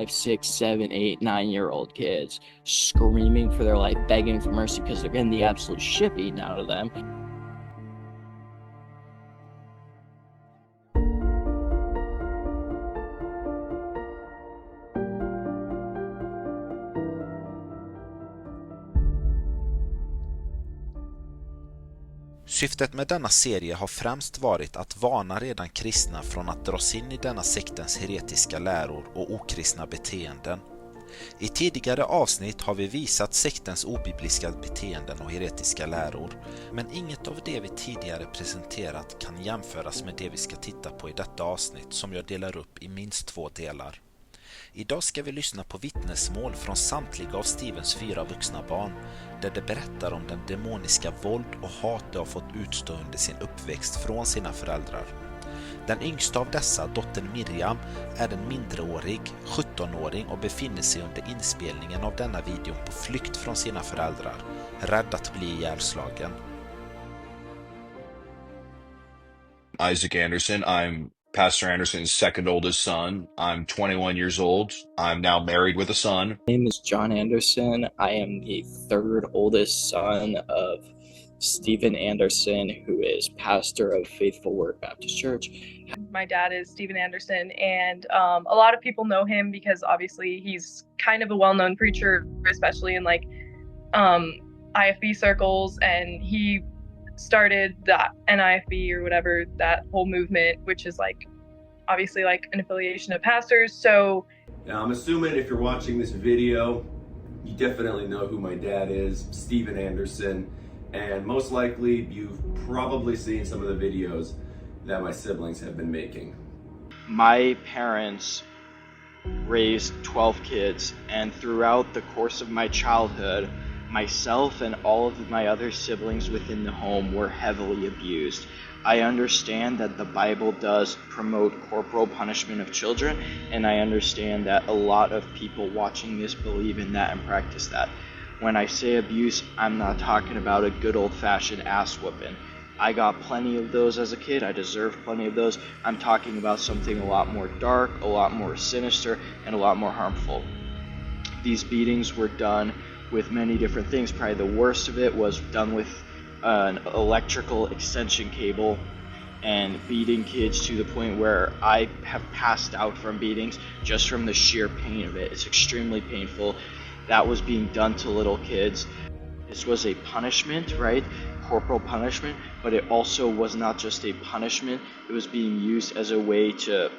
5, 6, 7, 8, 9-year-old kids screaming for their life, begging for mercy because they're getting the absolute shit beaten out of them. Syftet med denna serie har främst varit att varna redan kristna från att dras in i denna sektens heretiska läror och okristna beteenden. I tidigare avsnitt har vi visat sektens obibliska beteenden och heretiska läror, men inget av det vi tidigare presenterat kan jämföras med det vi ska titta på i detta avsnitt som jag delar upp i minst 2 delar. Idag ska vi lyssna på vittnesmål från samtliga av Stevens 4 vuxna barn, där de berättar om den demoniska våld och hat de har fått utstå under sin uppväxt från sina föräldrar. Den yngsta av dessa, dottern Miriam, är en mindreårig, 17-åring och befinner sig under inspelningen av denna videon på flykt från sina föräldrar, rädd att bli ihjälslagen. Isaac Anderson. I'm Pastor Anderson's second oldest son. I'm 21 years old. I'm now married with a son. My name is John Anderson. I am the 3rd oldest son of Stephen Anderson, who is pastor of Faithful Word Baptist Church. My dad is Stephen Anderson, and a lot of people know him because obviously he's kind of a well-known preacher, especially in like IFB circles, and he started that NIFB or whatever, that whole movement, which is like obviously like an affiliation of pastors. So now I'm assuming if you're watching this video, you definitely know who my dad is, Stephen Anderson, and most likely you've probably seen some of the videos that my siblings have been making. My parents raised 12 kids, and throughout the course of my childhood, myself and all of my other siblings within the home were heavily abused. I understand that the Bible does promote corporal punishment of children, and I understand that a lot of people watching this believe in that and practice that. When I say abuse, I'm not talking about a good old-fashioned ass whooping. I got plenty of those as a kid. I deserved plenty of those. I'm talking about something a lot more dark, a lot more sinister, and a lot more harmful. These beatings were done with many different things. Probably the worst of it was done with an electrical extension cable and beating kids to the point where I have passed out from beatings just from the sheer pain of it. It's extremely painful. That was being done to little kids. This was a punishment, right? Corporal punishment, but it also was not just a punishment. It was being used as a way to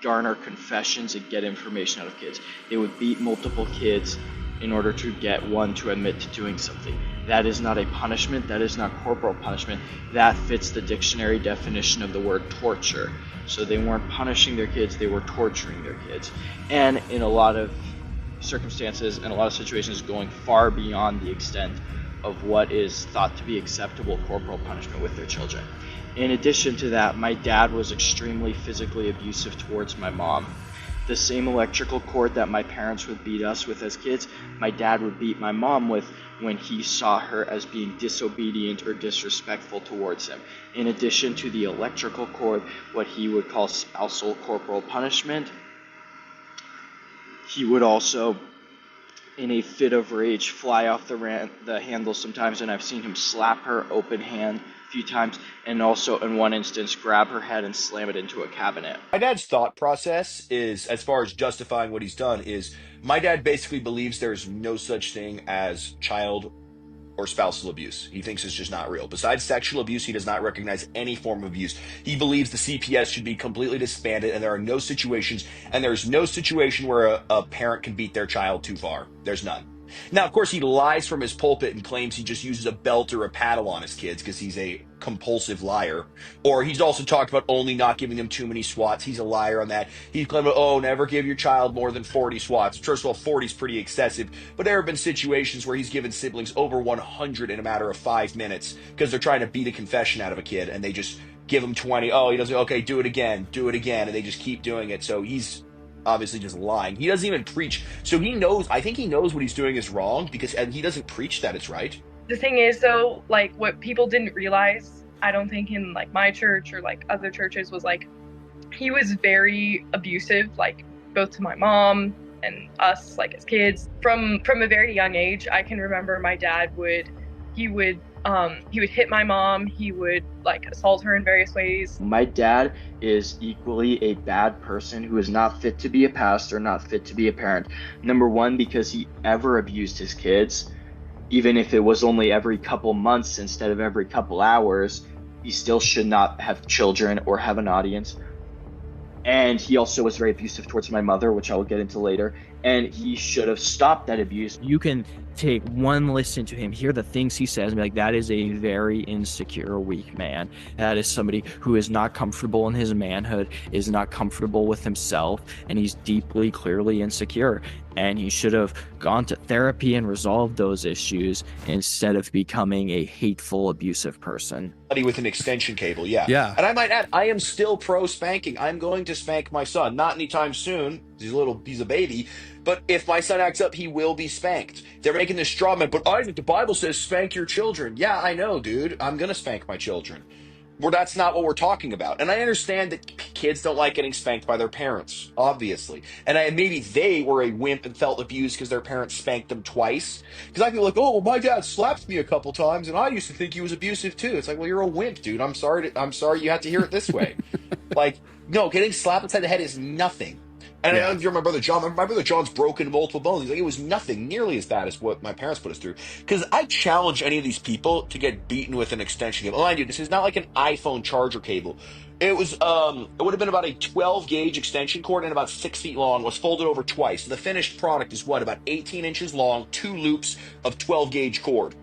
garner confessions and get information out of kids. They would beat multiple kids in order to get one to admit to doing something. That is not a punishment. That is not corporal punishment. That fits the dictionary definition of the word torture. So they weren't punishing their kids, they were torturing their kids. And in a lot of circumstances and a lot of situations, going far beyond the extent of what is thought to be acceptable corporal punishment with their children. In addition to that, my dad was extremely physically abusive towards my mom. The same electrical cord that my parents would beat us with as kids, my dad would beat my mom with when he saw her as being disobedient or disrespectful towards him. In addition to the electrical cord, what he would call spousal corporal punishment, he would also, in a fit of rage, fly off the handle sometimes, and I've seen him slap her open hand a few times, and also in one instance grab her head and slam it into a cabinet. My dad's thought process is, as far as justifying what he's done, is my dad basically believes there's no such thing as child or spousal abuse. He thinks it's just not real. Besides sexual abuse, he does not recognize any form of abuse. He believes the CPS should be completely disbanded, and there are no situations, and there's no situation where a parent can beat their child too far. There's none. Now, of course, he lies from his pulpit and claims he just uses a belt or a paddle on his kids because he's a compulsive liar. Or he's also talked about only not giving them too many swats. He's a liar on that. He claimed, never give your child more than 40 swats. First of all, 40 is pretty excessive, but there have been situations where he's given siblings over 100 in a matter of 5 minutes because they're trying to beat a confession out of a kid, and they just give him 20. Oh, he doesn't. Okay, do it again, and they just keep doing it. So he's obviously just lying. He doesn't even preach. So he knows, I think he knows what he's doing is wrong because he doesn't preach that it's right. the thing is though, like what people didn't realize, I don't think in like my church or like other churches, was like he was very abusive, like both to my mom, and us like as kids. From a very young age, I can remember my dad would hit my mom. He would like assault her in various ways. My dad is equally a bad person who is not fit to be a pastor, not fit to be a parent. Number one, because he ever abused his kids. Even if it was only every couple months instead of every couple hours, he still should not have children or have an audience. And he also was very abusive towards my mother, which I will get into later. And he should have stopped that abuse. You can take one listen to him, hear the things he says, and be like, that is a very insecure, weak man. That is somebody who is not comfortable in his manhood, is not comfortable with himself, and he's deeply, clearly insecure. And he should have gone to therapy and resolved those issues instead of becoming a hateful, abusive person. With an extension cable, yeah. Yeah. And I might add, I am still pro spanking. I'm going to spank my son. Not anytime soon. He's a baby. But if my son acts up, he will be spanked. They're making this straw man, but Isaac, the Bible says spank your children. Yeah, I know, dude. I'm going to spank my children. Well, that's not what we're talking about. And I understand that kids don't like getting spanked by their parents, obviously. And maybe they were a wimp and felt abused because their parents spanked them twice. Because I feel like, oh, well, my dad slapped me a couple times, and I used to think he was abusive too. It's like, well, you're a wimp, dude. I'm sorry you had to hear it this way. Like, no, getting slapped inside the head is nothing. And I don't know if you're my brother John. My brother John's broken multiple bones. He's like, it was nothing nearly as bad as what my parents put us through. Because I challenge any of these people to get beaten with an extension cable. Mind you, this is not like an iPhone charger cable. It was, it would have been about a 12 gauge extension cord and about 6 feet long, was folded over twice. So the finished product is what, about 18 inches long, 2 loops of 12 gauge cord.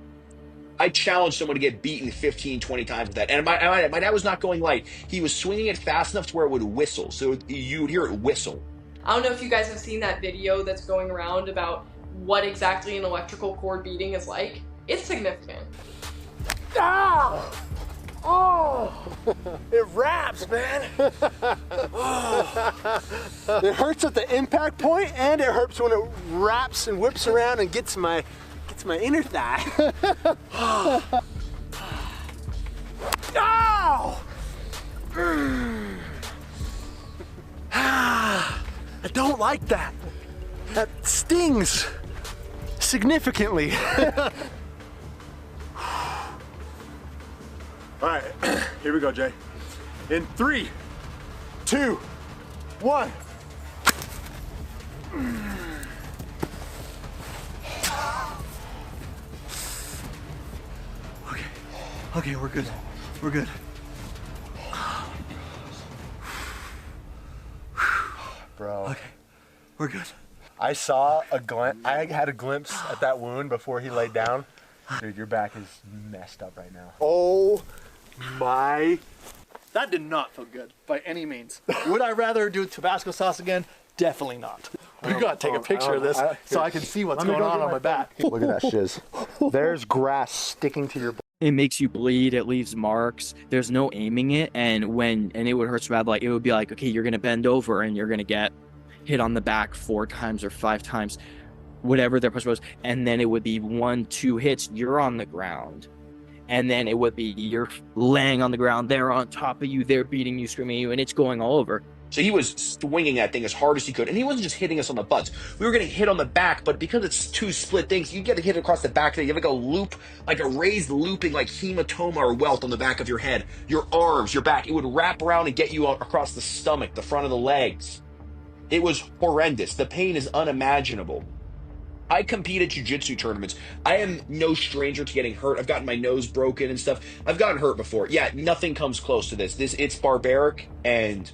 I challenge someone to get beaten 15, 20 times with that. And my dad was not going light. He was swinging it fast enough to where it would whistle. So you would hear it whistle. I don't know if you guys have seen that video that's going around about what exactly an electrical cord beating is like. It's significant. Ow! Oh! It wraps, man! It hurts at the impact point, and it hurts when it wraps and whips around and gets my inner thigh. Ow! I don't like that. That stings significantly. All right, here we go, Jay. In 3, 2, 1. Okay, we're good. We're good. Bro. Okay, we're good. I saw a glimpse. I had a glimpse at that wound before he laid down. Dude, your back is messed up right now. Oh my. That did not feel good by any means. Would I rather do Tabasco sauce again? Definitely not. We gotta take a picture of this so I can see what's going on my back. Look at that shiz. There's grass sticking to your back. It makes you bleed, it leaves marks, there's no aiming it, and it would hurt so bad, like it would be like, okay, you're gonna bend over and you're gonna get hit on the back 4 times or 5 times, whatever their push was, and then it would be 1, 2 hits, you're on the ground. And then it would be you're laying on the ground, they're on top of you, they're beating you, screaming at you, and it's going all over. So he was swinging that thing as hard as he could. And he wasn't just hitting us on the butts. We were getting hit on the back, but because it's 2 split things, you get hit across the back. You have like a loop, like a raised looping, like hematoma or welt on the back of your head, your arms, your back. It would wrap around and get you across the stomach, the front of the legs. It was horrendous. The pain is unimaginable. I compete at jiu-jitsu tournaments. I am no stranger to getting hurt. I've gotten my nose broken and stuff. I've gotten hurt before. Yeah, nothing comes close to this. It's barbaric and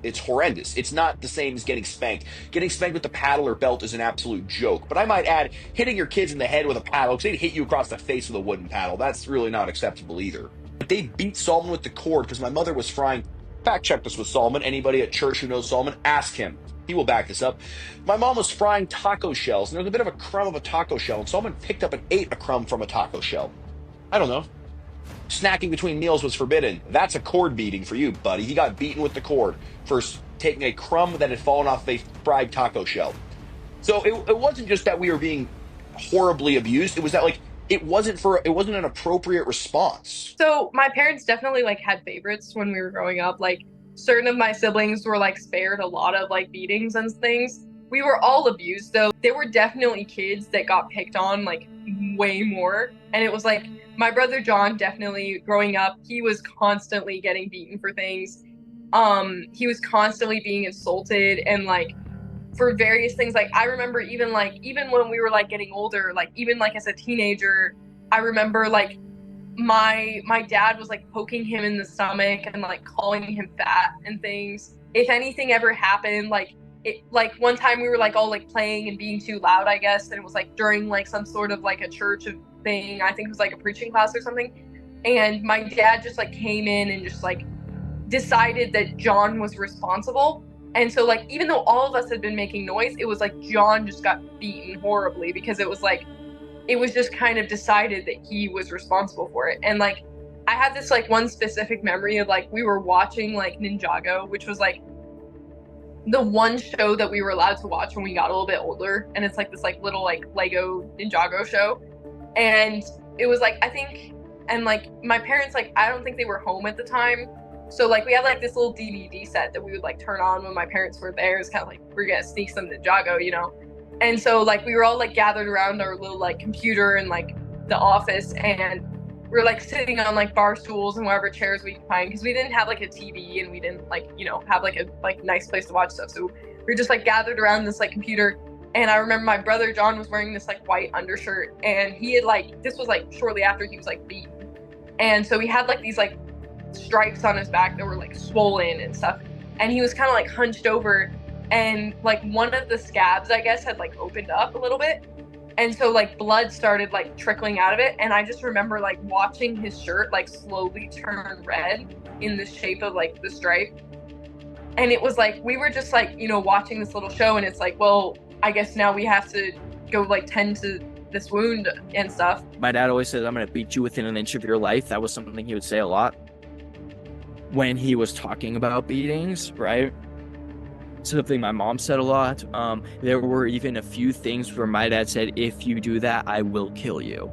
it's horrendous. It's not the same as getting spanked. Getting spanked with the paddle or belt is an absolute joke. But I might add, hitting your kids in the head with a paddle, because they'd hit you across the face with a wooden paddle. That's really not acceptable either. But they beat Solomon with the cord because my mother was frying. Fact check this with Solomon. Anybody at church who knows Solomon, ask him. He will back this up. My mom was frying taco shells, and there was a bit of a crumb of a taco shell, and Solomon picked up and ate a crumb from a taco shell. I don't know. Snacking between meals was forbidden. That's a cord beating for you, buddy. He got beaten with the cord for taking a crumb that had fallen off a fried taco shell. So it wasn't just that we were being horribly abused. It was that, like, it wasn't an appropriate response. So my parents definitely like had favorites when we were growing up. Like certain of my siblings were like spared a lot of like beatings and things. we were all abused, though. There were definitely kids that got picked on, like, way more. And it was like, my brother John, definitely growing up, he was constantly getting beaten for things. He was constantly being insulted, and like for various things. Like I remember even when we were like getting older, like even like as a teenager, I remember like my dad was like poking him in the stomach and like calling him fat and things. If anything ever happened, like one time we were like all like playing and being too loud, I guess, and it was like during like some sort of like a church thing. I think it was like a preaching class or something. And my dad just like came in and just like decided that John was responsible. And so like even though all of us had been making noise, it was like John just got beaten horribly, because it was like it was just kind of decided that he was responsible for it. And like I had this like one specific memory of like we were watching like Ninjago, which was like the one show that we were allowed to watch when we got a little bit older, and it's like this like little like Lego Ninjago show. And it was like I think, and like my parents, like I don't think they were home at the time, so like we had like this little DVD set that we would like turn on when my parents were there. It's kind of like we're gonna sneak some Ninjago, you know. And so like we were all like gathered around our little like computer in like the office, and we were like sitting on like bar stools and whatever chairs we could find, because we didn't have like a TV and we didn't like, you know, have like a like nice place to watch stuff. So we were just like gathered around this like computer. And I remember my brother John was wearing this like white undershirt, and he had like, this was like shortly after he was like beaten. And so he had like these like stripes on his back that were like swollen and stuff. And he was kind of like hunched over, and like one of the scabs, I guess, had like opened up a little bit. And so like blood started like trickling out of it. And I just remember like watching his shirt like slowly turn red in the shape of like the stripe. And it was like, we were just like, you know, watching this little show, and it's like, well, I guess now we have to go like tend to this wound and stuff. My dad always said, I'm going to beat you within an inch of your life. That was something he would say a lot when he was talking about beatings, right? Something my mom said a lot. There were even a few things where my dad said, if you do that, I will kill you.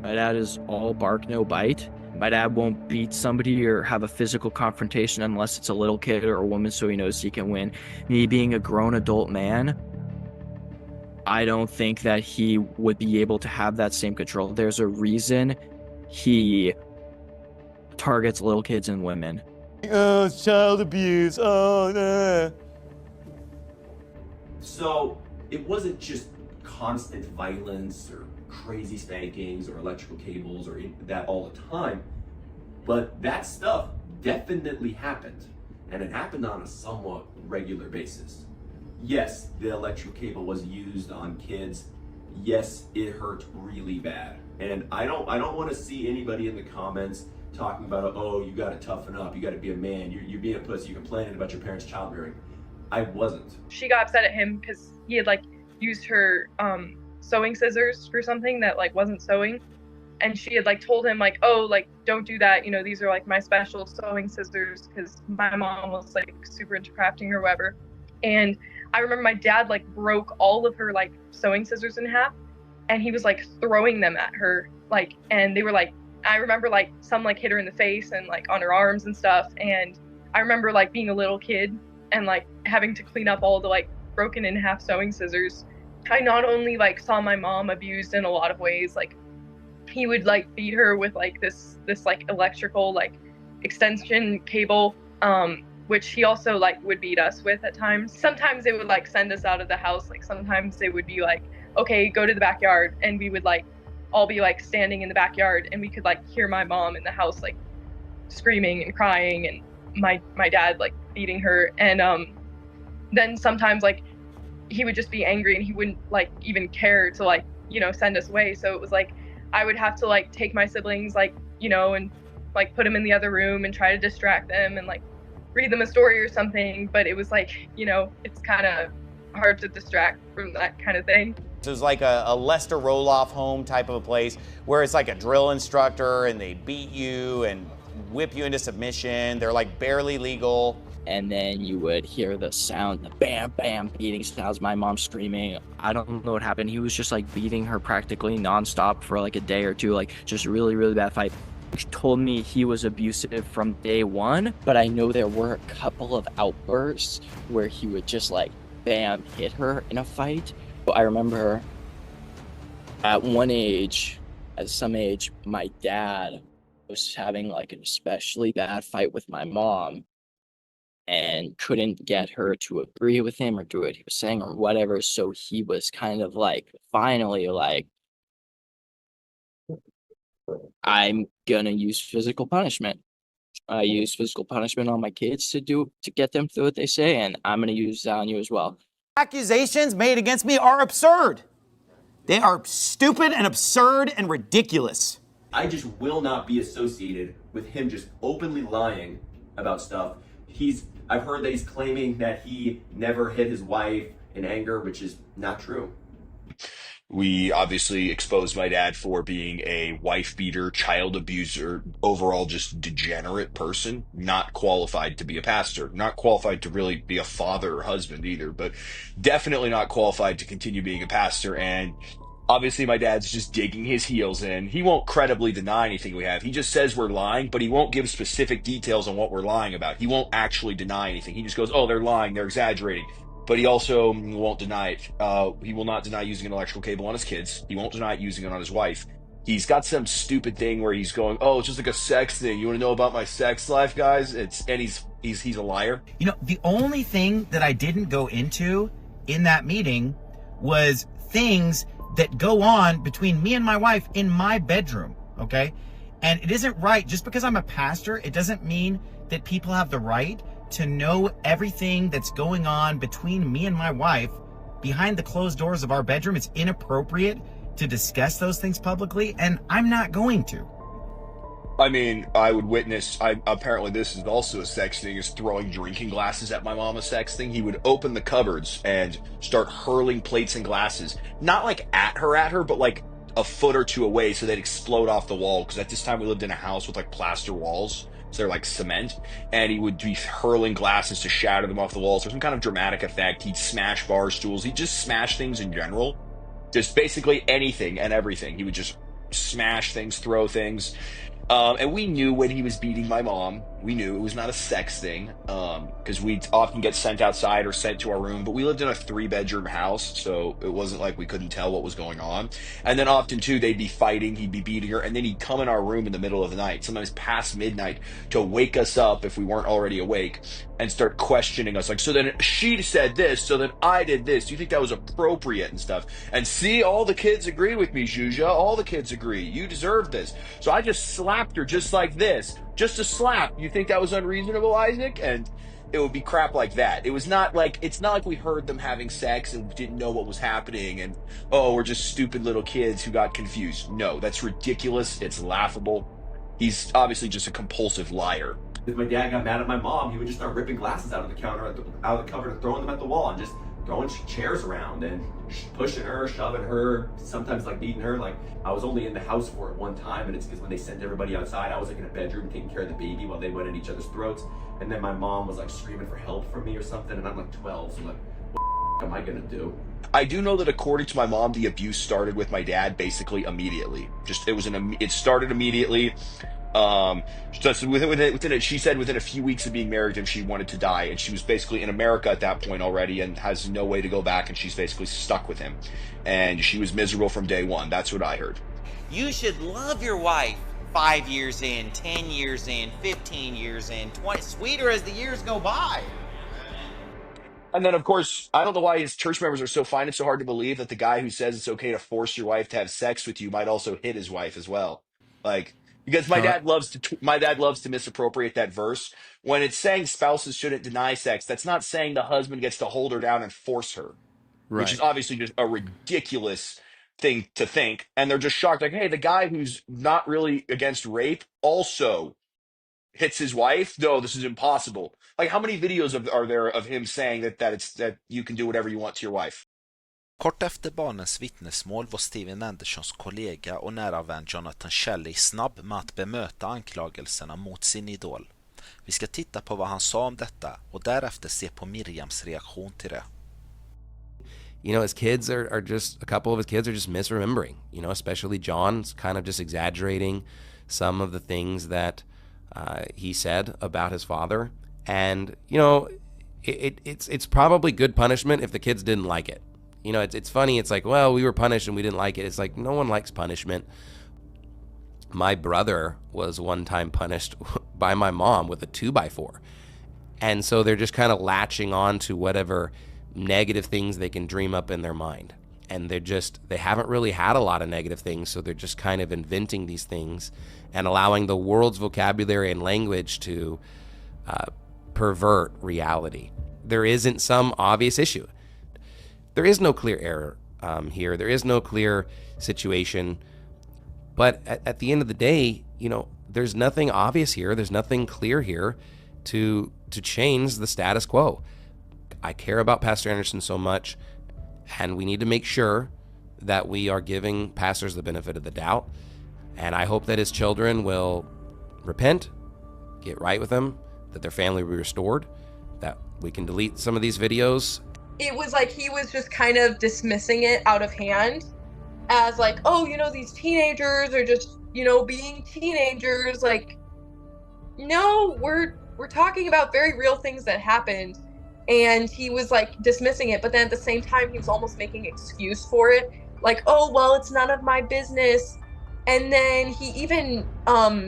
My dad is all bark, no bite. My dad won't beat somebody or have a physical confrontation unless it's a little kid or a woman, so he knows he can win. Me being a grown adult man, I don't think that he would be able to have that same control. There's a reason he targets little kids and women. Oh, it's child abuse. Oh, no. So it wasn't just constant violence or crazy spankings or electrical cables or that all the time, but that stuff definitely happened, and it happened on a somewhat regular basis. Yes, the electrical cable was used on kids. Yes, it hurt really bad, and I don't want to see anybody in the comments talking about, oh, you got to toughen up, you got to be a man, you're being a pussy, you're complaining about your parents' childbearing. I wasn't. She got upset at him because he had like used her sewing scissors for something that like wasn't sewing, and she had like told him like, oh, like don't do that, you know, these are like my special sewing scissors, because my mom was like super into crafting or whatever. And I remember my dad like broke all of her like sewing scissors in half, and he was like throwing them at her, like, and they were like, I remember like some like hit her in the face and like on her arms and stuff. And I remember like being a little kid and like having to clean up all the like broken in half sewing scissors. I not only like saw my mom abused in a lot of ways, like he would like beat her with like this like electrical like extension cable, which he also like would beat us with at times. Sometimes they would like send us out of the house. Like sometimes they would be like, okay, go to the backyard, and we would like all be like standing in the backyard, and we could like hear my mom in the house like screaming and crying, and my dad like beating her. And then sometimes like he would just be angry and he wouldn't like even care to like, you know, send us away. So it was like I would have to like take my siblings, like, you know, and like put them in the other room and try to distract them and like read them a story or something. But it was like, you know, it's kind of hard to distract from that kind of thing. So it's like a Lester Roloff home type of a place where it's like a drill instructor and they beat you and whip you into submission. They're like barely legal. And then you would hear the sound, the bam, bam, beating sounds, my mom screaming. I don't know what happened. He was just like beating her practically nonstop for like a day or two, like just really, really bad fight. He told me he was abusive from day one, but I know there were a couple of outbursts where he would just like bam, hit her in a fight. I remember at some age, my dad was having like an especially bad fight with my mom and couldn't get her to agree with him or do what he was saying or whatever. So he was kind of like, finally, like, I'm gonna use physical punishment. I use physical punishment on my kids to get them to do what they say, and I'm gonna use that on you as well. Accusations made against me are absurd. They are stupid and absurd and ridiculous. I just will not be associated with him just openly lying about stuff. I've heard that he's claiming that he never hit his wife in anger, which is not true. We obviously exposed my dad for being a wife beater, child abuser, overall just degenerate person, not qualified to be a pastor, not qualified to really be a father or husband either, but definitely not qualified to continue being a pastor. And obviously my dad's just digging his heels in. He won't credibly deny anything we have. He just says we're lying, but he won't give specific details on what we're lying about. He won't actually deny anything. He just goes, oh, they're lying, they're exaggerating. But he also won't deny it. He will not deny using an electrical cable on his kids. He won't deny using it on his wife. He's got some stupid thing where he's going, oh, it's just like a sex thing. You want to know about my sex life, guys? He's a liar. You know, the only thing that I didn't go into in that meeting was things that go on between me and my wife in my bedroom, okay? And it isn't right. Just because I'm a pastor, it doesn't mean that people have the right to know everything that's going on between me and my wife behind the closed doors of our bedroom. It's inappropriate to discuss those things publicly, and I'm not going to. I mean, I would witness, apparently this is also a sex thing, is throwing drinking glasses at my mom, a sex thing. He would open the cupboards and start hurling plates and glasses, not like at her, but like a foot or two away so they'd explode off the wall. Because at this time we lived in a house with like plaster walls. So they're like cement, and he would be hurling glasses to shatter them off the walls for some kind of dramatic effect. He'd smash bar stools. He'd just smash things in general. Just basically anything and everything. He would just smash things, throw things. And we knew when he was beating my mom, we knew it was not a sex thing, because we'd often get sent outside or sent to our room, but we lived in a 3-bedroom house, so it wasn't like we couldn't tell what was going on. And then often too, they'd be fighting, he'd be beating her, and then he'd come in our room in the middle of the night, sometimes past midnight, to wake us up if we weren't already awake, and start questioning us, like, so then she said this, so then I did this, do you think that was appropriate and stuff? And see, all the kids agree with me, Zhuzha, all the kids agree, you deserve this. So I just slapped her just like this, just a slap. You think that was unreasonable, Isaac? And it would be crap like that. It's not like we heard them having sex and didn't know what was happening and, oh, we're just stupid little kids who got confused. No, that's ridiculous. It's laughable. He's obviously just a compulsive liar. If my dad got mad at my mom, he would just start ripping glasses out of the counter, out of the cupboard, and throwing them at the wall, and just throwing chairs around and pushing her, shoving her, sometimes like beating her. Like, I was only in the house for it one time, and it's because when they sent everybody outside, I was like in a bedroom taking care of the baby while they went at each other's throats. And then my mom was like screaming for help from me or something, and I'm like 12, so I'm like, what am I gonna do? I do know that according to my mom, the abuse started with my dad basically immediately. It started immediately. So she said within a few weeks of being married to him, she wanted to die, and she was basically in America at that point already and has no way to go back, and she's basically stuck with him, and she was miserable from day one. That's what I heard. You should love your wife 5 years in, 10 years in, 15 years in, 20, sweeter as the years go by. And then, of course, I don't know why his church members are so find it so hard to believe that the guy who says it's okay to force your wife to have sex with you might also hit his wife as well. Like, because my dad loves to misappropriate that verse. When it's saying spouses shouldn't deny sex, that's not saying the husband gets to hold her down and force her, Right. which is obviously just a ridiculous thing to think. And they're just shocked, like, hey, the guy who's not really against rape also hits his wife? No, this is impossible. Like, how many videos are there of him saying that you can do whatever you want to your wife? Kort efter barnens vittnesmål var Steven Andersons kollega och nära vän Jonathan Shelley snabb med att bemöta anklagelserna mot sin idol. Vi ska titta på vad han sa om detta och därefter se på Miriams reaktion till det. You know, his kids are just, a couple of his kids are just misremembering, you know, especially John's kind of just exaggerating some of the things that he said about his father. And, you know, it's probably good punishment if the kids didn't like it. You know, it's funny. It's like, well, we were punished and we didn't like it. It's like, no one likes punishment. My brother was one time punished by my mom with a 2x4. And so they're just kind of latching on to whatever negative things they can dream up in their mind. And they haven't really had a lot of negative things, so they're just kind of inventing these things and allowing the world's vocabulary and language to pervert reality. There isn't some obvious issue. There is no clear error here. There is no clear situation. But at the end of the day, you know, there's nothing obvious here. There's nothing clear here to change the status quo. I care about Pastor Anderson so much, and we need to make sure that we are giving pastors the benefit of the doubt. And I hope that his children will repent, get right with him, that their family will be restored, that we can delete some of these videos. It was like he was just kind of dismissing it out of hand as like, oh, you know, these teenagers are just, you know, being teenagers. Like, no, we're talking about very real things that happened. And he was like dismissing it, but then at the same time, he was almost making excuse for it. Like, oh, well, it's none of my business. And then he even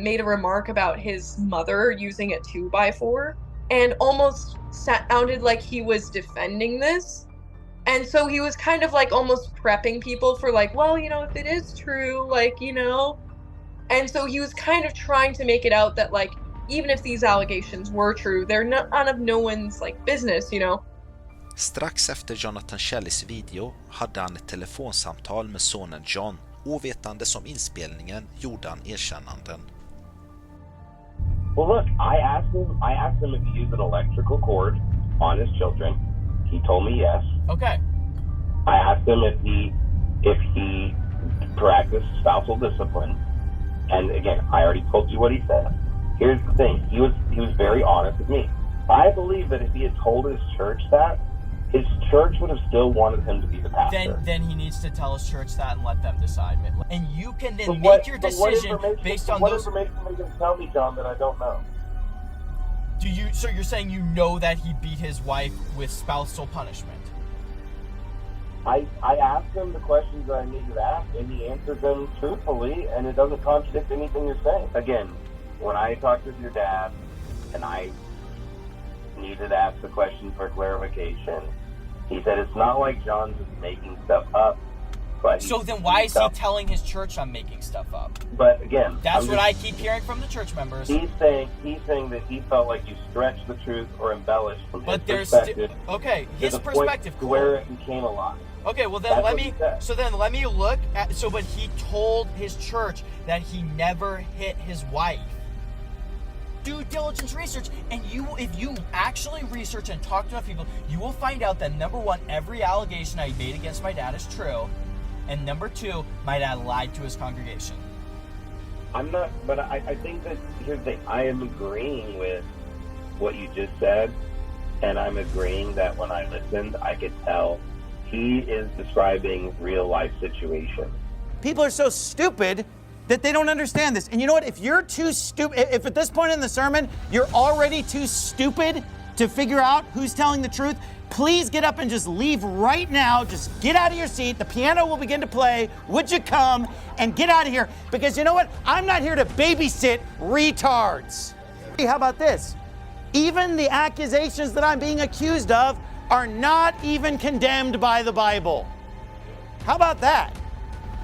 made a remark about his mother using a 2x4 and almost sounded like he was defending this. And so he was kind of like almost prepping people for like, well, you know, if it is true, like, you know. And so he was kind of trying to make it out that like, even if these allegations were true, they're none of no one's like business, you know. Strax efter Jonathan Shellys video hade han ett telefonsamtal med sonen John, ovetande som inspelningen gjorde han erkännanden. Well, look, I asked him if he used an electrical cord on his children. He told me yes. Okay. I asked him if he practiced spousal discipline, and again, I already told you what he said. Here's the thing: he was very honest with me. I believe that if he had told his church that, his church would have still wanted him to be the pastor. Then he needs to tell his church that and let them decide. And you can then make your decision based on those. What information are you going to tell me, John, that I don't know? So you're saying you know that he beat his wife with spousal punishment? I asked him the questions that I needed to ask, and he answered them truthfully, and it doesn't contradict anything you're saying. Again, when I talked with your dad, and I needed to ask the question for clarification, he said it's not like John's just making stuff up. But so then why is he telling his church I'm making stuff up? But again, that's what I keep hearing from the church members. He's saying that he felt like you stretched the truth or embellished from his perspective. Okay, his perspective. To where it became a lie. Okay, well then let me look at but he told his church that he never hit his wife. Due diligence research, and if you actually research and talk to enough people, you will find out that number one, every allegation I made against my dad is true, and number two, my dad lied to his congregation. I'm not, but I think that here's the thing: I am agreeing with what you just said, and I'm agreeing that when I listened, I could tell he is describing real life situations. People are so stupid that they don't understand this. And you know what? If you're too stupid, if at this point in the sermon, you're already too stupid to figure out who's telling the truth, please get up and just leave right now. Just get out of your seat. The piano will begin to play. Would you come and get out of here? Because you know what? I'm not here to babysit retards. How about this? Even the accusations that I'm being accused of are not even condemned by the Bible. How about that?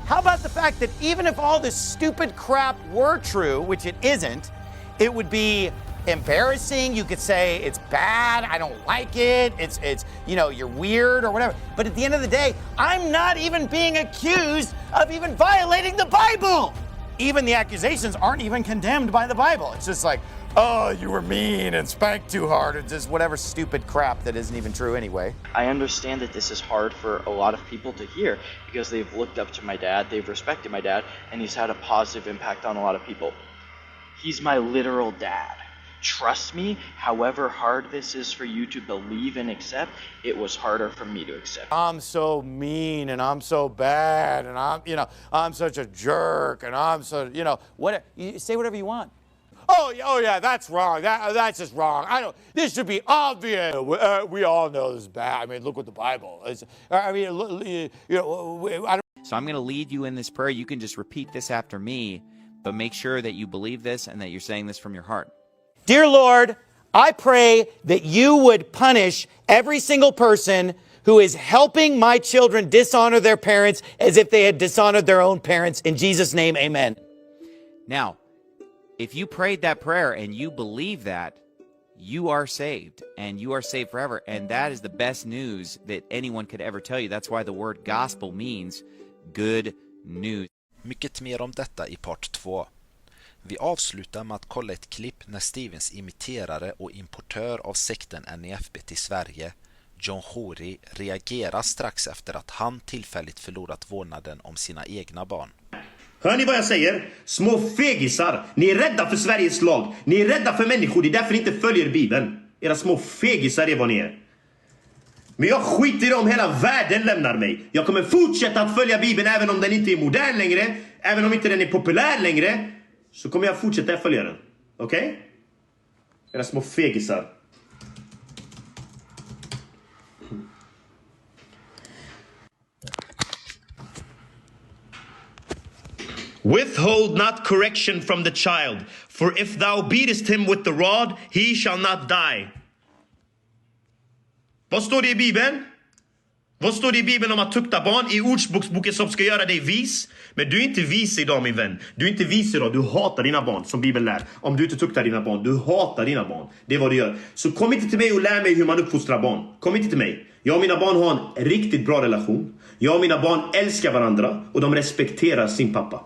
How about the fact that even if all this stupid crap were true, which it isn't, it would be embarrassing. You could say it's bad, I don't like it, it's you know, you're weird or whatever. But at the end of the day, I'm not even being accused of even violating the Bible. Even the accusations aren't even condemned by the Bible. It's just like, oh, you were mean and spanked too hard, or just whatever stupid crap that isn't even true anyway. I understand that this is hard for a lot of people to hear because they've looked up to my dad, they've respected my dad, and he's had a positive impact on a lot of people. He's my literal dad. Trust me, however hard this is for you to believe and accept, it was harder for me to accept. I'm so mean and I'm so bad and I'm such a jerk and I'm so, you say whatever you want. oh yeah, that's wrong. That's just wrong. This should be obvious. We all know this is bad. I mean, look what the Bible is. So I'm going to lead you in this prayer. You can just repeat this after me, but make sure that you believe this and that you're saying this from your heart. Dear Lord, I pray that you would punish every single person who is helping my children dishonor their parents as if they had dishonored their own parents. In Jesus' name, amen. Now, if you prayed that prayer and you believe that, you are saved and you are saved forever. And that is the best news that anyone could ever tell you. That's why the word gospel means good news. Mycket mer om detta i part 2. Vi avslutar med att kolla ett klipp när Stevens imiterare och importör av sekten NIFB till Sverige, John Hori, reagerar strax efter att han tillfälligt förlorat vårdnaden om sina egna barn. Hör ni vad jag säger? Små fegisar. Ni är rädda för Sveriges lag. Ni är rädda för människor. Det är därför ni inte följer Bibeln. Era små fegisar är vad ni är. Men jag skiter i om hela världen lämnar mig. Jag kommer fortsätta att följa Bibeln även om den inte är modern längre. Även om inte den är populär längre. Så kommer jag fortsätta att följa den. Okej? Era små fegisar. Withhold not correction from the child, for if thou beatest him with the rod, he shall not die. Vad står det i Bibeln? Vad står det i Bibeln om att tukta barn? I Ordspråksboken som ska göra dig vis. Men du är inte vis idag, min vän. Du är inte vis idag. Du hatar dina barn, som Bibeln lär. Om du inte tuktar dina barn, du hatar dina barn. Det är vad du gör. Så kom inte till mig och lär mig hur man uppfostrar barn. Kom inte till mig. Jag och mina barn har en riktigt bra relation. Jag och mina barn älskar varandra och de respekterar sin pappa.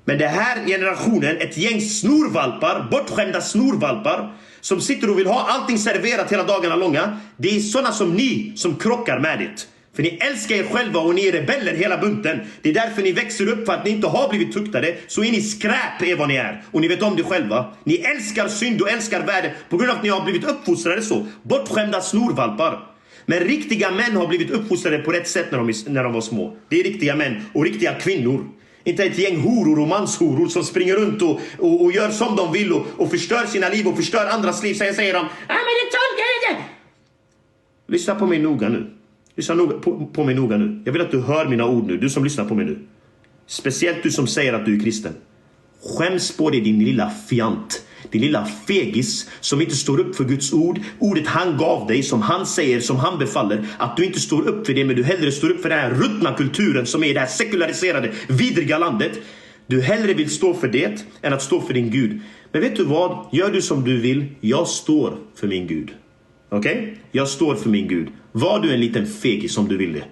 Men det här generationen, ett gäng snorvalpar, bortskämda snorvalpar, som sitter och vill ha allting serverat hela dagarna långa. Det är sådana som ni som krockar med det. För ni älskar er själva och ni är rebeller hela bunten. Det är därför ni växer upp, för att ni inte har blivit tuktade. Så är ni skräp är vad ni är. Och ni vet om det själva. Ni älskar synd och älskar värde på grund av att ni har blivit uppfostrade så. Bortskämda snorvalpar. Men riktiga män har blivit uppfostrade på rätt sätt när de var små. Det är riktiga män och riktiga kvinnor. Inte ett gäng horor och manshoror som springer runt och gör som de vill och förstör sina liv och förstör andras liv. Sen säger de, men det tolkar inte. Lyssna på mig noga nu. Lyssna på mig noga nu. Jag vill att du hör mina ord nu, du som lyssnar på mig nu. Speciellt du som säger att du är kristen. Skäms på dig, din lilla fjant. Din lilla fegis som inte står upp för Guds ord. Ordet han gav dig, som han säger, som han befaller. Att du inte står upp för det, men du hellre står upp för den här ruttna kulturen som är det här sekulariserade, vidriga landet. Du hellre vill stå för det än att stå för din Gud. Men vet du vad? Gör du som du vill. Jag står för min Gud. Okej? Jag står för min Gud. Var du en liten fegis som du vill det.